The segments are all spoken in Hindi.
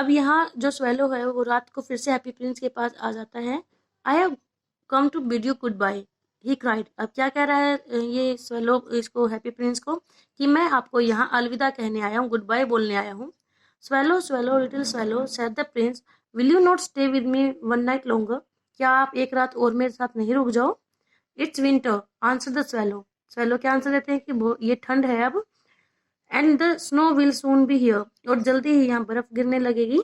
अब यहाँ जो स्वेलो है वो रात को फिर से हैप्पी प्रिंस के पास आ जाता है। I have come to bid you goodbye, he cried. अब क्या कह रहा है ये स्वेलो इसको, हैप्पी प्रिंस को, कि मैं आपको यहाँ अलविदा कहने आया हूँ, गुड बाय बोलने आया हूँ। Swallow swallow little swallow said the Prince, will you not stay with me one night longer, क्या आप एक रात और मेरे साथ नहीं रुक जाओ? It's winter answer the swallow, swallow क्या आंसर देते हैं कि ये ठंड है अब। And the snow will soon be here, और जल्दी ही यहाँ बर्फ गिरने लगेगी।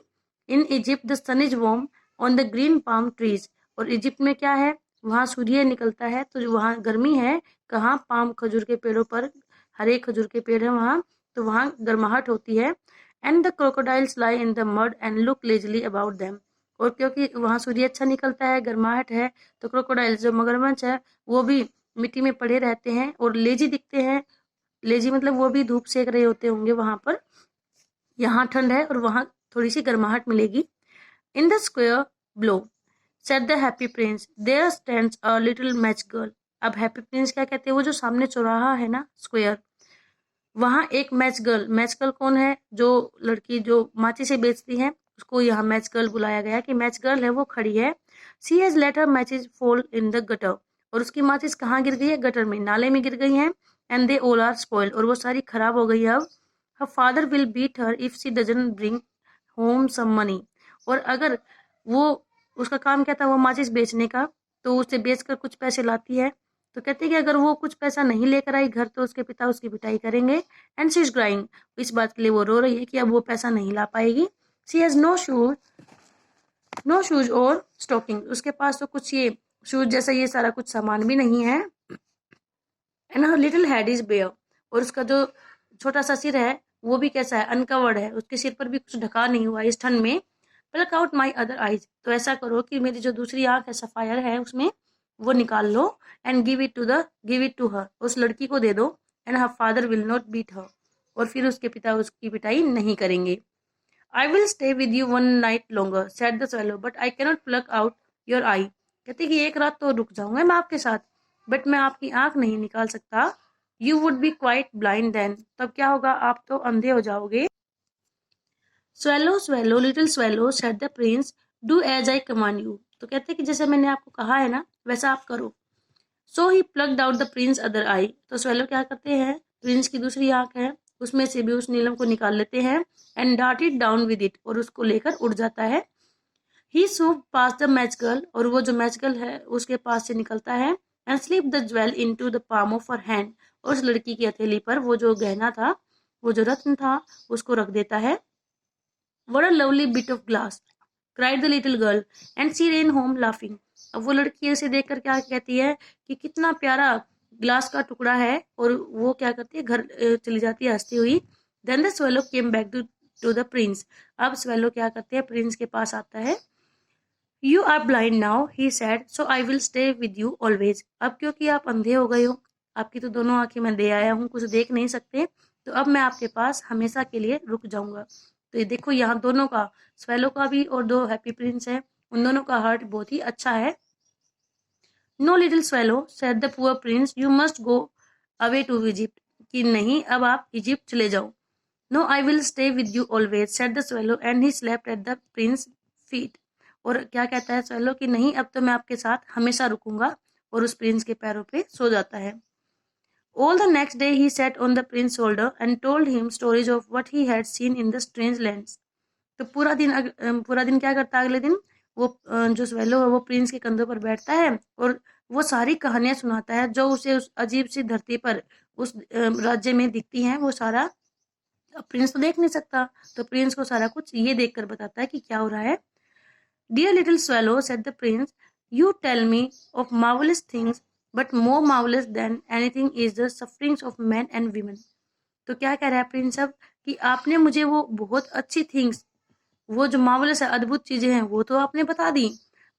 In Egypt the sun is warm on the green palm trees, और इजिप्ट में क्या है, वहाँ सूर्य निकलता है तो वहाँ गर्मी है। कहाँ? पाम खजूर के पेड़ों पर, हरे खजूर के पेड़ है वहाँ, तो वहाँ गर्माहट होती है। And the crocodiles lie in the mud and look Leslie about them, और क्योंकि वहाँ सूर्य अच्छा निकलता है, गर्माहट है, तो क्रोकोडाइल्स जो मगरमच्छ है वो भी मिट्टी में पड़े रहते हैं और लेजी दिखते हैं। लेजी मतलब वो भी धूप सेक रहे होते होंगे वहां पर। यहाँ ठंड है और वहां थोड़ी सी गर्माहट मिलेगी। In the square below set the Happy Prince, there stands a little match girl. अब हैप्पी प्रिंस क्या कहते हैं, वो जो सामने चौराहा है ना स्क्वायर, वहां एक मैच गर्ल, मैच गर्ल कौन है, जो लड़की जो माची से बेचती है उसको यहाँ मैच गर्ल बुलाया गया कि मैच गर्ल है वो खड़ी है। She has let her matches fall in the gutter, और उसकी माचिस कहाँ गिर गई है, गटर में, नाले में गिर गई हैं। And they all are spoiled, और वो सारी खराब हो गई है अब। Her father will beat her if she doesn't bring home some money, और अगर वो, उसका काम क्या था वो माचिस बेचने का, तो उसे बेचकर कुछ पैसे लाती है, तो कहते हैं कि अगर वो कुछ पैसा नहीं लेकर आई घर तो उसके पिता उसकी पिटाई करेंगे। एंड शी इज क्राइंग, इस बात के लिए वो रो रही है कि अब वो पैसा नहीं ला पाएगी। शी हैज नो शूज और स्टॉकिंग, उसके पास तो कुछ ये शूज जैसा ये सारा कुछ सामान भी नहीं है। And her little head is bare, और उसका जो छोटा सा सिर है वो भी कैसा है, अनकवर्ड है, उसके सिर पर भी कुछ ढका नहीं हुआ इस ठंड में। Pluck out my other eyes, तो ऐसा करो कि मेरी जो दूसरी आंख है सफायर है उसमें वो निकाल लो। And give it to her, उस लड़की को दे दो। And her father will not beat her, और फिर उसके पिता उसकी पिटाई नहीं करेंगे। I will stay with you one night longer said the swallow, but I cannot pluck out your eye, कहते कि एक रात तो रुक जाऊंगा मैं आपके साथ, बट मैं आपकी आंख नहीं निकाल सकता। You would be quite blind then, तब क्या होगा, आप तो अंधे हो जाओगे। Swallow swallow little swallow said the prince, do as I command you, तो कहते कि जैसे मैंने आपको कहा है ना वैसा आप करो। So he plugged out the prince other eye, तो स्वेलो क्या करते हैं, प्रिंस की दूसरी आंख है उसमें से भी उस नीलम को निकाल लेते हैं। And darted down with it, और उसको लेकर उड़ जाता है। He swoop past the match girl, और वो जो मैच गर्ल है उसके पास से निकलता है। And slip the jewel into the palm of her hand, और उस लड़की की हथेली पर वो जो गहना था, वो जो रत्न था, उसको रख देता है। What a lovely bit of glass, cried the little girl, and she ran home laughing. अब वो लड़की उसे देखकर क्या कहती है कि कितना प्यारा ग्लास का टुकड़ा है, और वो क्या करती है, घर चली जाती है हंसती हुई। Then the swallow came back to the prince. अब swallow क्या करते हैं, प्रिंस के पास आता है। You are blind now, he said, so I will stay with you always. अब क्योंकि आप अंधे हो गए हो, आपकी तो दोनों आंखें मैं दे आया हूँ, कुछ देख नहीं सकते, तो अब मैं आपके पास हमेशा के लिए रुक जाऊंगा। तो ये देखो यहाँ दोनों का, स्वेलो का भी और दो हैप्पी प्रिंस है, उन दोनों का हार्ट बहुत ही अच्छा है। No little swallow said the poor prince, you must go away to Egypt, कि नहीं अब आप इजिप्ट चले जाओ। No I will stay with you always said the swallow, and he slept at the prince feet, और क्या कहता है स्वेलो कि नहीं अब तो मैं आपके साथ हमेशा रुकूंगा, और उस प्रिंस के पैरों पे सो जाता है। All the next day he sat on the prince's shoulder and told him stories of what he had seen in the strange lands. तो पूरा दिन क्या करता है, अगले दिन वो जो स्वेलो है वो प्रिंस के कंधों पर बैठता है और वो सारी कहानियां सुनाता है जो उसे उस अजीब सी धरती पर उस राज्य में दिखती हैं, वो सारा। प्रिंस तो देख नहीं सकता, तो प्रिंस को सारा कुछ ये देखकर बताता है कि क्या हो रहा है। Dear little swallow, said the prince, you tell me of marvelous things, but more marvelous than anything is the sufferings of men and women. तो क्या कह रहा है प्रिंस अब कि आपने मुझे वो बहुत अच्छी थिंग्स, वो जो मार्वलस है, अद्भुत चीजें हैं, वो तो आपने बता दी,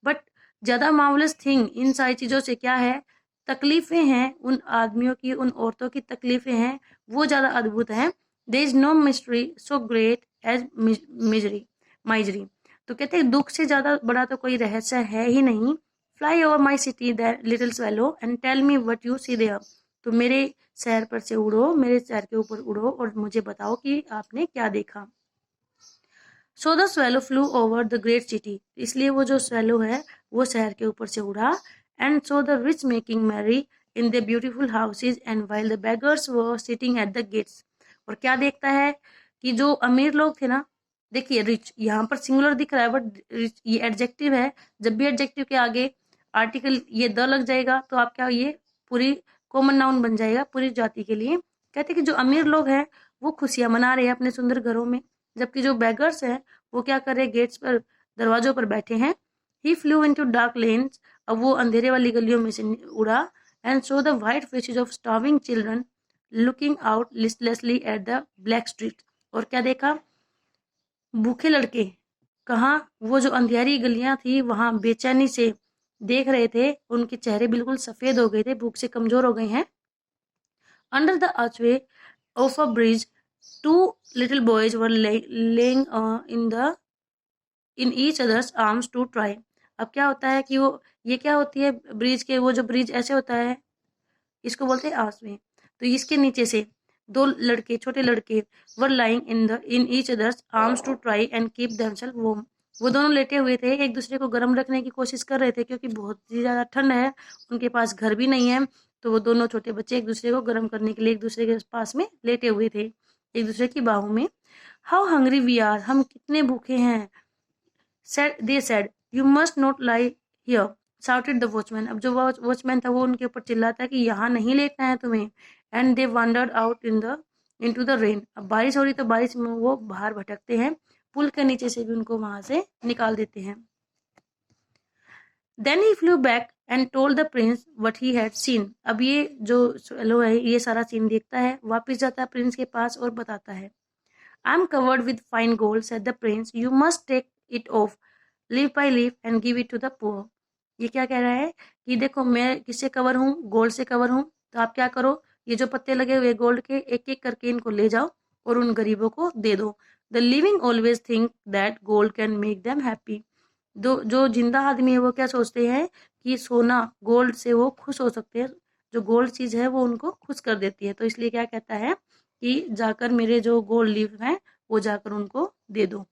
बट ज्यादा मार्वलस थिंग इन सारी चीजों से क्या है, तकलीफें हैं, उन आदमियों की, उन औरतों की तकलीफें हैं, वो ज्यादा अद्भुत हैं। There is no mystery so great as misery, तो कहते हैं दुख से ज्यादा बड़ा तो कोई रहस्य है ही नहीं। Fly over my city little swallow and tell me what you see there, तो मेरे शहर पर से उड़ो, मेरे शहर के ऊपर उड़ो और मुझे बताओ कि आपने क्या देखा। So the swallow flu over the great city, इसलिए वो जो स्वेलो है वो शहर के ऊपर से उड़ा। And so the rich making merry in the beautiful houses and while the beggars were sitting at the gates. और क्या देखता है कि जो अमीर लोग थे ना, देखिए रिच यहाँ पर सिंगुलर दिख रहा है बट रिच ये एडजेक्टिव है। जब भी एडजेक्टिव के आगे आर्टिकल ये द लग जाएगा तो आप क्या, ये पूरी कॉमन नाउन बन जाएगा पूरी जाति के लिए। कहते कि जो अमीर लोग हैं वो खुशियां मना रहे हैं अपने सुंदर घरों में, जबकि जो बेगर्स हैं वो क्या कर रहे हैं, गेट्स पर, दरवाजों पर बैठे हैं। He flew into dark lanes, अब वो अंधेरे वाली गलियों में से उड़ा। And so the white faces of starving children looking out listlessly at the black street. और क्या देखा, भूखे लड़के कहाँ, वो जो अंधेरी गलियां थी वहां बेचैनी से देख रहे थे, उनके चेहरे बिल्कुल सफेद हो गए थे, भूख से कमजोर हो गए हैं। Under the archway of a bridge two little boys were laying in each other's arms to try. अब क्या होता है कि वो, ये क्या होती है ब्रिज के, वो जो ब्रिज ऐसे होता है इसको बोलते हैं आर्चवे। तो इसके नीचे से दो लड़के, छोटे लड़के, were lying in each other's arms to try and keep themself warm. वो दोनों लेटे हुए थे, एक दूसरे को गर्म रखने की कोशिश कर रहे थे क्योंकि बहुत ही ज्यादा ठंड है, उनके पास घर भी नहीं है। तो वो दोनों छोटे बच्चे एक दूसरे को गर्म करने के लिए एक दूसरे के पास में लेटे हुए थे, एक दूसरे की बाहों में। हाउ हंग्री वी आर, हम कितने भूखे हैं। they said, you must not lie here, shouted the watchman। अब जो वॉचमैन था वो उनके ऊपर चिल्लाता है कि यहाँ नहीं लेटना है तुम्हें। And they wandered out into the rain। अब बारिश हो रही तो बारिश में वो बाहर भटकते हैं, पुल के नीचे से भी उनको वहां से निकाल देते हैं। Then he flew back and told the prince what he had seen। अब ये जो swallow है ये सारा सीन देखता है, वापिस जाता है प्रिंस के पास और बताता है। I am covered with fine gold, said the prince. You must take it off, leaf by leaf, and give it to the poor। ये क्या कह रहा है कि देखो मैं किससे कवर हूँ, गोल्ड से कवर हूँ, तो आप क्या करो, ये जो पत्ते लगे हुए गोल्ड के एक एक करके इनको ले जाओ और उन गरीबों को दे दो। The living always think that gold can make them happy. जो जिंदा आदमी है वो क्या सोचते हैं कि सोना, गोल्ड से वो खुश हो सकते हैं, जो गोल्ड चीज है वो उनको खुश कर देती है। तो इसलिए क्या कहता है कि जाकर मेरे जो गोल्ड लीफ हैं वो जाकर उनको दे दो।